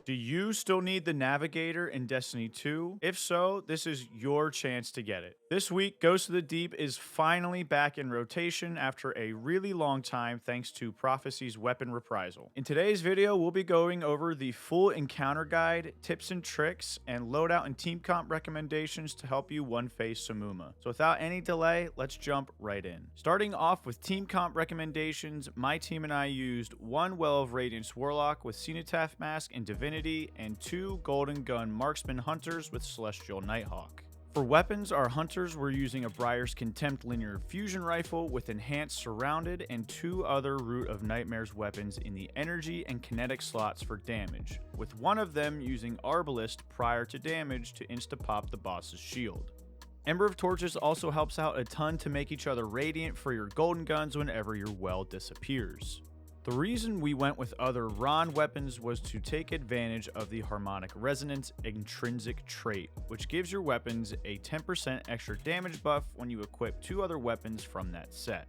Do you still need the Navigator in Destiny 2? If so, this is your chance to get it. This week, Ghost of the Deep is finally back in rotation after a really long time thanks to Prophecy's weapon reprisal. In today's video, we'll be going over the full encounter guide, tips and tricks, and loadout and team comp recommendations to help you one-face Samuma. So without any delay, let's jump right in. Starting off with team comp recommendations, my team and I used 1 Well of Radiance Warlock with Cenotaph Mask and Divinity, and 2 Golden Gun Marksman Hunters with Celestial Nighthawk. For weapons, our hunters were using a Briar's Contempt linear fusion rifle with enhanced surrounded and 2 other Root of Nightmares weapons in the energy and kinetic slots for damage, with one of them using Arbalist prior to damage to insta-pop the boss's shield. Ember of Torches also helps out a ton to make each other radiant for your golden guns whenever your well disappears. The reason we went with other Ron weapons was to take advantage of the Harmonic Resonance intrinsic trait, which gives your weapons a 10% extra damage buff when you equip 2 other weapons from that set.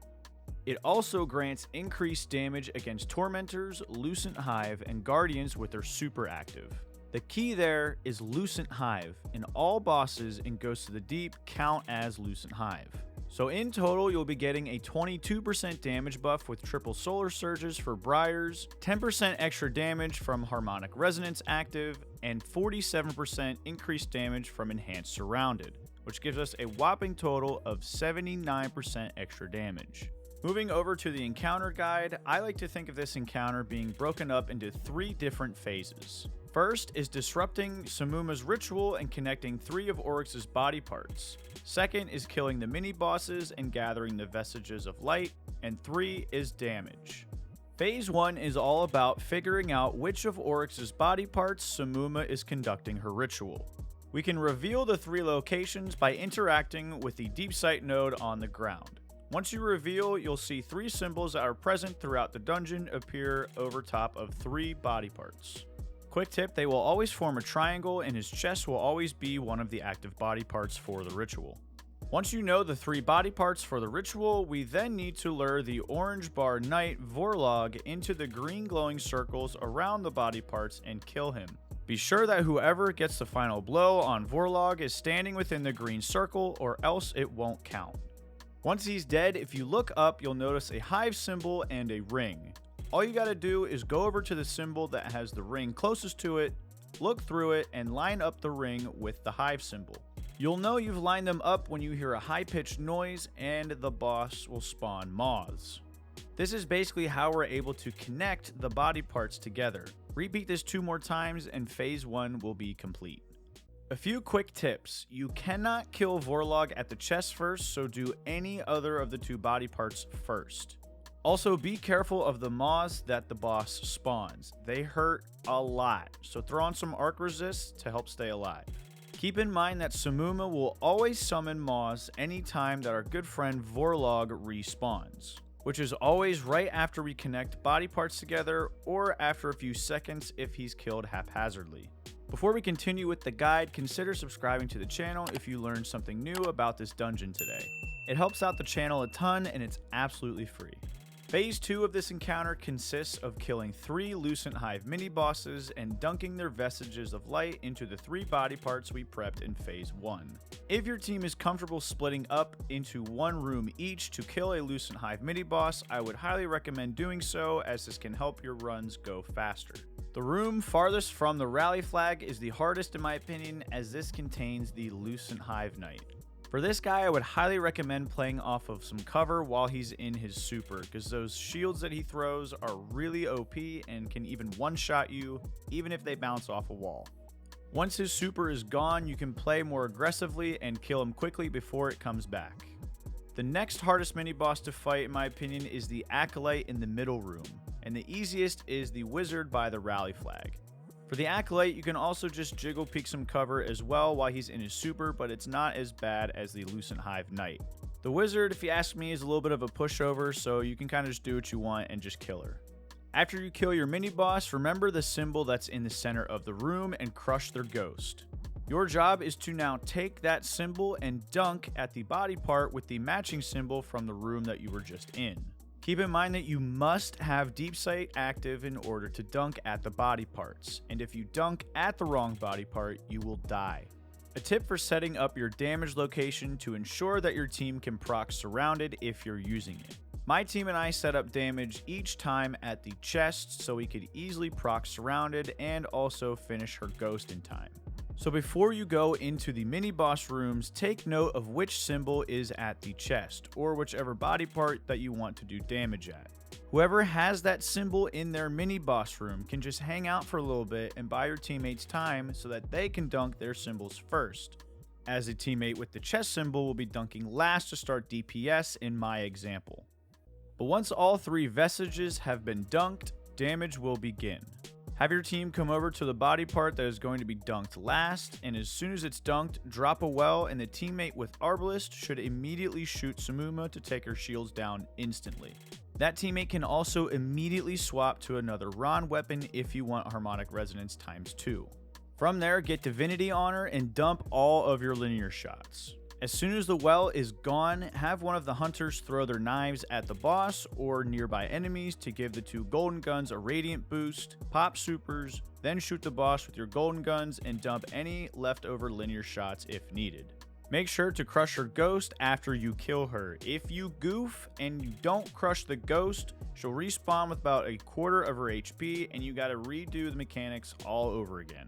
It also grants increased damage against Tormentors, Lucent Hive, and Guardians with their super active. The key there is Lucent Hive, and all bosses in Ghost of the Deep count as Lucent Hive. So in total, you'll be getting a 22% damage buff with triple solar surges for Briars, 10% extra damage from Harmonic Resonance active, and 47% increased damage from Enhanced Surrounded, which gives us a whopping total of 79% extra damage. Moving over to the encounter guide, I like to think of this encounter being broken up into 3 different phases. First is disrupting Samuma's ritual and connecting 3 of Oryx's body parts. Second is killing the mini-bosses and gathering the Vestiges of Light. And 3 is damage. Phase 1 is all about figuring out which of Oryx's body parts Samuma is conducting her ritual. We can reveal the 3 locations by interacting with the Deep Sight node on the ground. Once you reveal, you'll see 3 symbols that are present throughout the dungeon appear over top of 3 body parts. Quick tip, they will always form a triangle and his chest will always be one of the active body parts for the ritual. Once you know the 3 body parts for the ritual, we then need to lure the orange bar knight Warlock into the green glowing circles around the body parts and kill him. Be sure that whoever gets the final blow on Warlock is standing within the green circle or else it won't count. Once he's dead, if you look up, you'll notice a hive symbol and a ring. All you gotta do is go over to the symbol that has the ring closest to it, look through it, and line up the ring with the hive symbol. You'll know you've lined them up when you hear a high-pitched noise and the boss will spawn moths. This is basically how we're able to connect the body parts together. Repeat this 2 more times and phase 1 will be complete. A few quick tips. You cannot kill Warlock at the chest first, so do any other of the 2 body parts first. Also, be careful of the moths that the boss spawns. They hurt a lot, so throw on some arc resist to help stay alive. Keep in mind that Samuma will always summon moths anytime that our good friend Warlock respawns, which is always right after we connect body parts together or after a few seconds if he's killed haphazardly. Before we continue with the guide, consider subscribing to the channel if you learned something new about this dungeon today. It helps out the channel a ton and it's absolutely free. Phase 2 of this encounter consists of killing 3 Lucent Hive mini-bosses and dunking their Vestiges of Light into the 3 body parts we prepped in Phase 1. If your team is comfortable splitting up into 1 room each to kill a Lucent Hive mini-boss, I would highly recommend doing so as this can help your runs go faster. The room farthest from the rally flag is the hardest in my opinion, as this contains the Lucent Hive Knight. For this guy, I would highly recommend playing off of some cover while he's in his super, because those shields that he throws are really OP and can even one-shot you, even if they bounce off a wall. Once his super is gone, you can play more aggressively and kill him quickly before it comes back. The next hardest mini-boss to fight, in my opinion, is the Acolyte in the middle room, and the easiest is the Wizard by the rally flag. For the Acolyte, you can also just jiggle peek some cover as well while he's in his super, but it's not as bad as the Lucent Hive Knight. The Wizard, if you ask me, is a little bit of a pushover, so you can kind of just do what you want and just kill her. After you kill your mini-boss, remember the symbol that's in the center of the room and crush their ghost. Your job is to now take that symbol and dunk at the body part with the matching symbol from the room that you were just in. Keep in mind that you must have deep sight active in order to dunk at the body parts, and if you dunk at the wrong body part, you will die. A tip for setting up your damage location to ensure that your team can proc surrounded if you're using it. My team and I set up damage each time at the chest so we could easily proc surrounded and also finish her ghost in time. So before you go into the mini boss rooms, take note of which symbol is at the chest, or whichever body part that you want to do damage at. Whoever has that symbol in their mini boss room can just hang out for a little bit and buy your teammates time so that they can dunk their symbols first, as the teammate with the chest symbol will be dunking last to start DPS in my example. But once all 3 vestiges have been dunked, damage will begin. Have your team come over to the body part that is going to be dunked last, and as soon as it's dunked, drop a well, and the teammate with Arbalist should immediately shoot Samuma to take her shields down instantly. That teammate can also immediately swap to another Ron weapon if you want Harmonic Resonance ×2. From there, get Divinity on her and dump all of your linear shots. As soon as the well is gone, have one of the hunters throw their knives at the boss or nearby enemies to give the 2 golden guns a radiant boost, pop supers, then shoot the boss with your golden guns and dump any leftover linear shots if needed. Make sure to crush her ghost after you kill her. If you goof and you don't crush the ghost, she'll respawn with about a quarter of her HP and you gotta redo the mechanics all over again.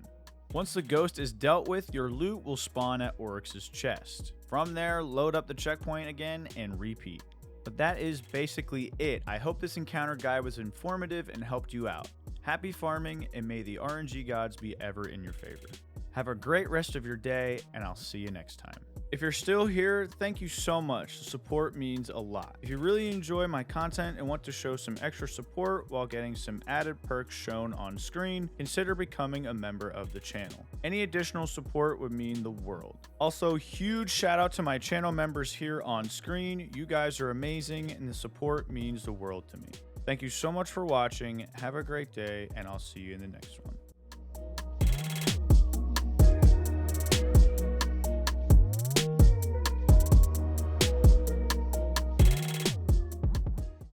Once the ghost is dealt with, your loot will spawn at Oryx's chest. From there, load up the checkpoint again and repeat. But that is basically it. I hope this encounter guide was informative and helped you out. Happy farming, and may the RNG gods be ever in your favor. Have a great rest of your day, and I'll see you next time. If you're still here, thank you so much. The support means a lot. If you really enjoy my content and want to show some extra support while getting some added perks shown on screen, consider becoming a member of the channel. Any additional support would mean the world. Also, huge shout out to my channel members here on screen. You guys are amazing, and the support means the world to me. Thank you so much for watching. Have a great day, and I'll see you in the next one.